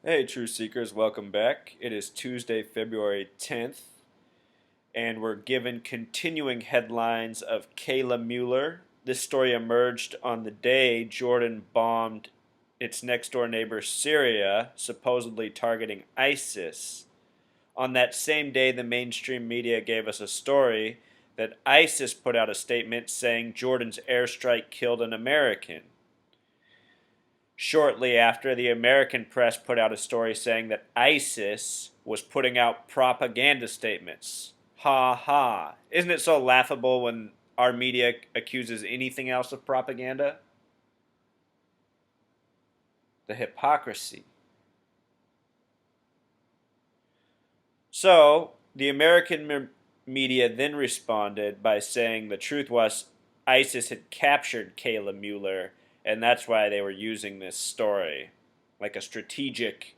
Hey, True Seekers, welcome back. It is Tuesday, February 10th, and we're given continuing headlines of Kayla Mueller. This story emerged on the day Jordan bombed its next door neighbor, Syria, supposedly targeting ISIS. On that same day, the mainstream media gave us a story that ISIS put out a statement saying Jordan's airstrike killed an American. Shortly after, the American press put out a story saying that ISIS was putting out propaganda statements. Ha ha. Isn't it so laughable when our media accuses anything else of propaganda? The hypocrisy. So, the American media then responded by saying the truth was ISIS had captured Kayla Mueller, and that's why they were using this story like a strategic,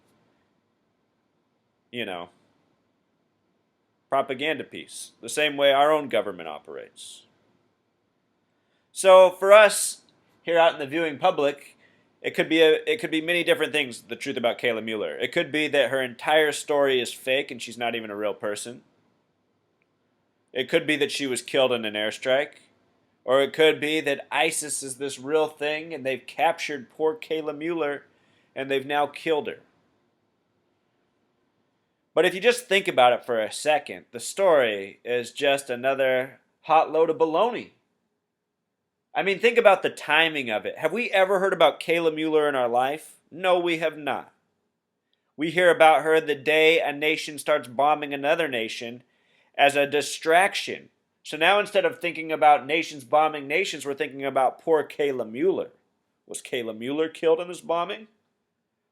you know, propaganda piece, the same way our own government operates. So for us here out in the viewing public, it could be many different things. The truth about Kayla Mueller. It could be that her entire story is fake and she's not even a real person. It could be that she was killed in an airstrike. Or it could be that ISIS is this real thing and they've captured poor Kayla Mueller and they've now killed her. But if you just think about it for a second, the story is just another hot load of baloney. I mean, think about the timing of it. Have we ever heard about Kayla Mueller in our life? No, we have not. We hear about her the day a nation starts bombing another nation as a distraction. So now instead of thinking about nations bombing nations, we're thinking about poor Kayla Mueller. Was Kayla Mueller killed in this bombing?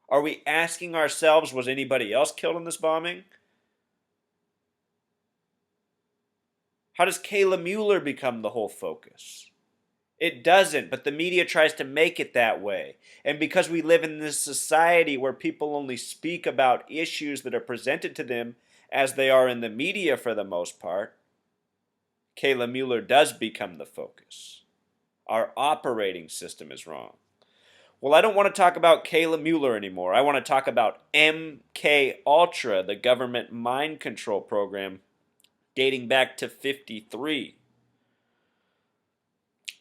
Are we asking ourselves, was anybody else killed in this bombing? How does Kayla Mueller become the whole focus? It doesn't, but the media tries to make it that way. And because we live in this society where people only speak about issues that are presented to them as they are in the media for the most part, Kayla Mueller does become the focus. Our operating system is wrong. Well, I don't want to talk about Kayla Mueller anymore. I want to talk about MK Ultra, the government mind control program dating back to 53.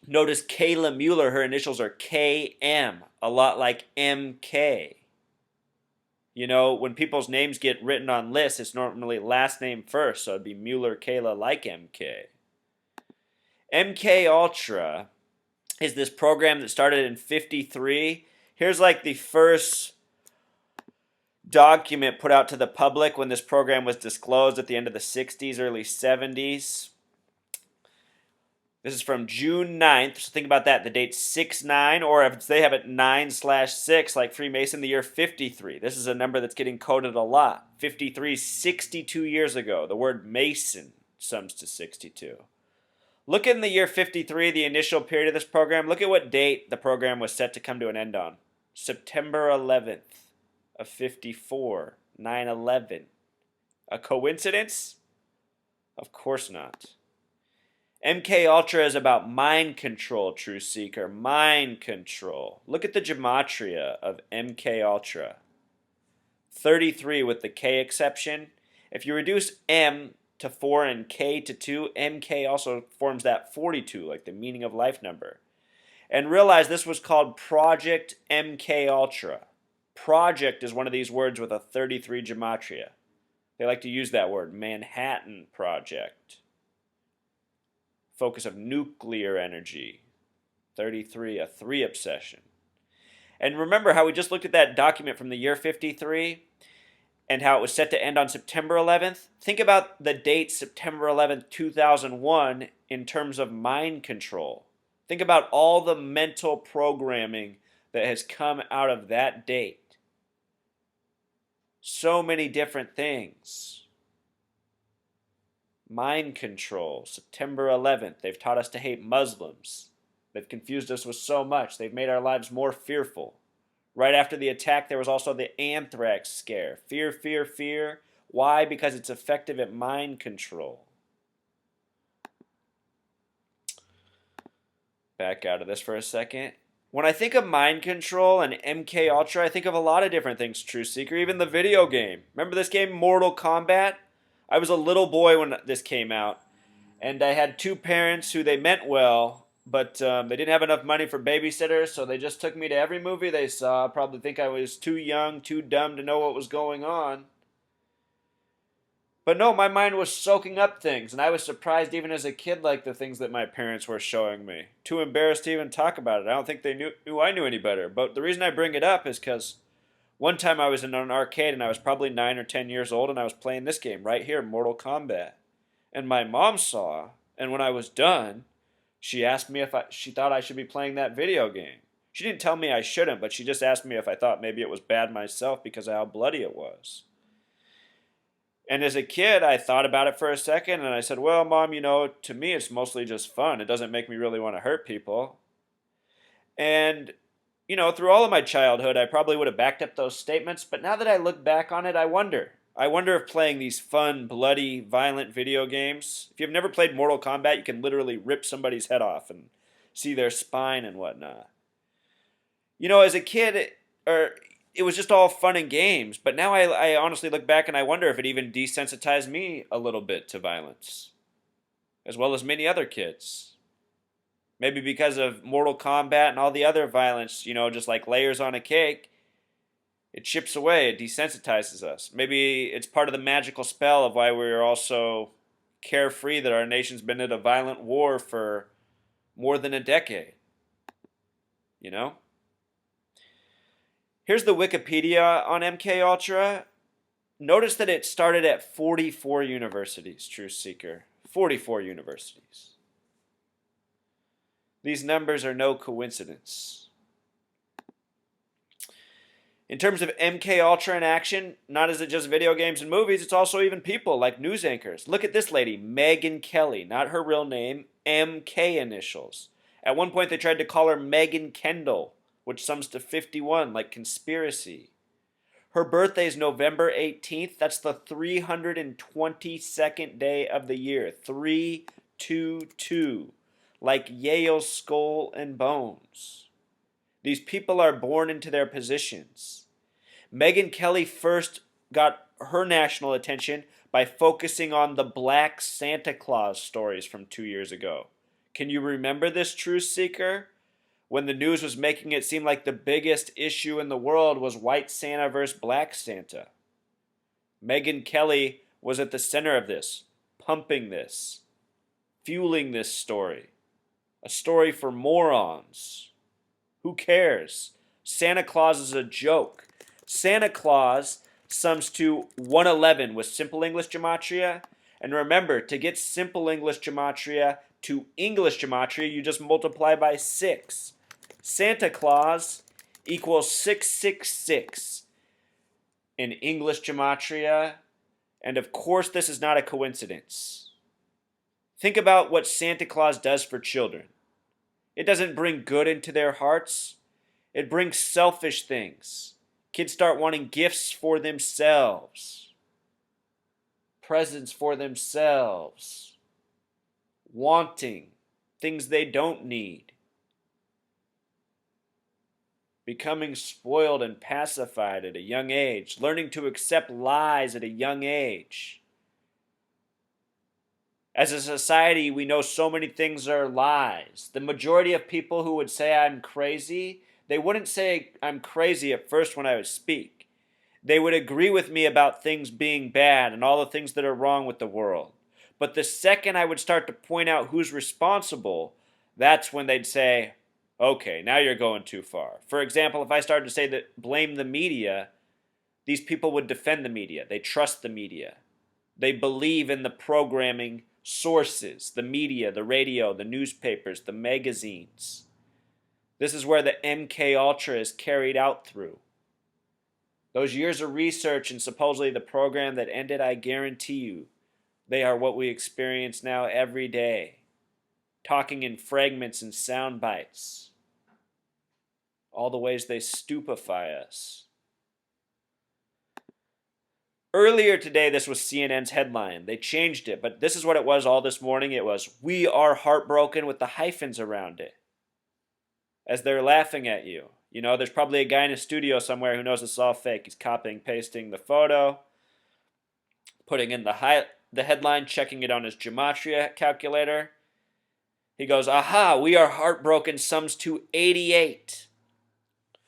Notice Kayla Mueller, her initials are KM, a lot like MK. You know, when people's names get written on lists, it's normally last name first, so it'd be Mueller Kayla like MK. MK Ultra is this program that started in 53. Here's like the first document put out to the public when this program was disclosed at the end of the 60s, early 70s. This is from June 9th, so think about that. The date's 6-9, or if they have it 9/6, like Freemason, the year 53. This is a number that's getting coded a lot. 53, 62 years ago. The word Mason sums to 62. Look in the year 53, the initial period of this program. Look at what date the program was set to come to an end on. September 11th of 54, 9/11. A coincidence? Of course not. MK Ultra is about mind control, True Seeker. Mind control. Look at the gematria of MK Ultra. 33 with the K exception. If you reduce M to 4 and K to 2, MK also forms that 42, like the meaning of life number. And realize this was called Project MK Ultra. Project is one of these words with a 33 gematria. They like to use that word, Manhattan Project. Focus of nuclear energy. 33, a 3 obsession. And remember how we just looked at that document from the year 53 and how it was set to end on September 11th? Think about the date September 11th, 2001 in terms of mind control. Think about all the mental programming that has come out of that date. So many different things. Mind control, September 11th. They've taught us to hate Muslims. They've confused us with so much. They've made our lives more fearful. Right after the attack, there was also the anthrax scare. Fear, fear, fear. Why? Because it's effective at mind control. Back out of this for a second. When I think of mind control and MK Ultra, I think of a lot of different things, True Seeker, even the video game. Remember this game, Mortal Kombat? I was a little boy when this came out, and I had two parents who they meant well, but they didn't have enough money for babysitters, so they just took me to every movie they saw. Probably think I was too young, too dumb to know what was going on. But no, my mind was soaking up things, and I was surprised even as a kid like the things that my parents were showing me. Too embarrassed to even talk about it. I don't think they knew I knew any better. But the reason I bring it up is because one time I was in an arcade and I was probably 9 or 10 years old and I was playing this game right here, Mortal Kombat. And my mom saw, and when I was done, she asked me if she thought I should be playing that video game. She didn't tell me I shouldn't, but she just asked me if I thought maybe it was bad myself because of how bloody it was. And as a kid, I thought about it for a second and I said, well, Mom, to me it's mostly just fun. It doesn't make me really want to hurt people. And, through all of my childhood, I probably would have backed up those statements. But now that I look back on it, I wonder. I wonder if playing these fun, bloody, violent video games, if you've never played Mortal Kombat, you can literally rip somebody's head off and see their spine and whatnot. As a kid, it was just all fun and games. But now I honestly look back and I wonder if it even desensitized me a little bit to violence, as well as many other kids. Maybe because of Mortal Kombat and all the other violence, just like layers on a cake, it chips away, it desensitizes us. Maybe it's part of the magical spell of why we're all so carefree that our nation's been in a violent war for more than a decade. Here's the Wikipedia on MK Ultra. Notice that it started at 44 universities, Truth Seeker. 44 universities. These numbers are no coincidence. In terms of MK Ultra in action, not is it just video games and movies, it's also even people like news anchors. Look at this lady, Megyn Kelly, not her real name, MK initials. At one point they tried to call her Megan Kendall, which sums to 51, like conspiracy. Her birthday is November 18th. That's the 322nd day of the year. 322. Like Yale's skull and bones. These people are born into their positions. Megyn Kelly first got her national attention by focusing on the Black Santa Claus stories from 2 years ago. Can you remember this, Truth Seeker? When the news was making it seem like the biggest issue in the world was white Santa versus black Santa. Megyn Kelly was at the center of this, pumping this, fueling this story. A story for morons. Who cares? Santa Claus is a joke. Santa Claus sums to 111 with simple English gematria. And remember, to get simple English gematria to English gematria, you just multiply by 6. Santa Claus equals 666 in English gematria. And of course, this is not a coincidence. Think about what Santa Claus does for children. It doesn't bring good into their hearts. It brings selfish things. Kids start wanting gifts for themselves, presents for themselves, wanting things they don't need, becoming spoiled and pacified at a young age, learning to accept lies at a young age. As a society, we know so many things are lies. The majority of people who would say I'm crazy, they wouldn't say I'm crazy at first when I would speak. They would agree with me about things being bad and all the things that are wrong with the world. But the second I would start to point out who's responsible, that's when they'd say, okay, now you're going too far. For example, if I started to say that blame the media, these people would defend the media. They trust the media. They believe in the programming sources, the media, the radio, the newspapers, the magazines. This is where the MK Ultra is carried out through. Those years of research and supposedly the program that ended, I guarantee you, they are what we experience now every day. Talking in fragments and sound bites. All the ways they stupefy us. Earlier today, this was CNN's headline. They changed it, but this is what it was all this morning. It was, "We are heartbroken," with the hyphens around it. as they're laughing at you. You know, there's probably a guy in a studio somewhere who knows it's all fake. He's copying, pasting the photo, putting in the headline, checking it on his gematria calculator. He goes, aha, we are heartbroken, sums to 88.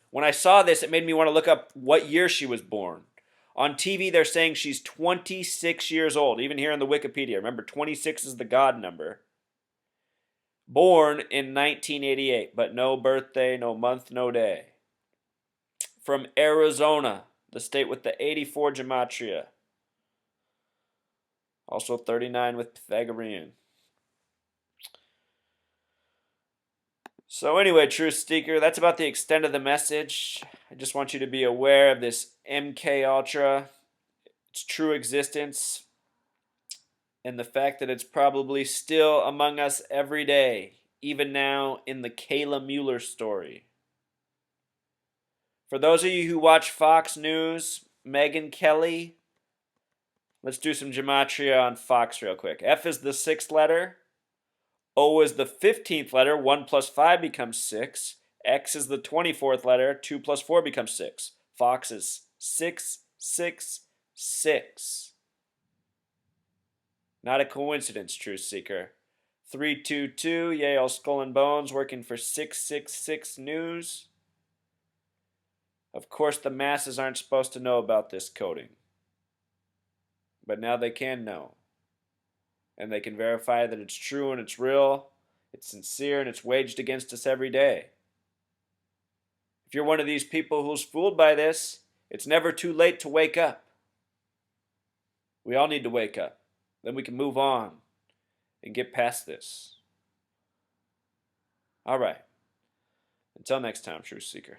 When I saw this, it made me want to look up what year she was born. On TV, they're saying she's 26 years old, even here in the Wikipedia. Remember, 26 is the God number. Born in 1988, but no birthday, no month, no day. From Arizona, the state with the 84 gematria. Also 39 with Pythagorean. So anyway, Truth Seeker, that's about the extent of the message. I just want you to be aware of this MK Ultra, its true existence, and the fact that it's probably still among us every day, even now in the Kayla Mueller story. For those of you who watch Fox News, Megyn Kelly, let's do some gematria on Fox real quick. F is the 6th letter. O is the 15th letter. 1 plus 5 becomes 6. X is the 24th letter. 2 plus 4 becomes 6. Fox is 666. Not a coincidence, Truth Seeker. 322, Yale Skull and Bones, working for 666 News. Of course, the masses aren't supposed to know about this coding. But now they can know. And they can verify that it's true and it's real, it's sincere, and it's waged against us every day. If you're one of these people who's fooled by this, it's never too late to wake up. We all need to wake up. Then we can move on and get past this. All right. Until next time, Truth Seeker.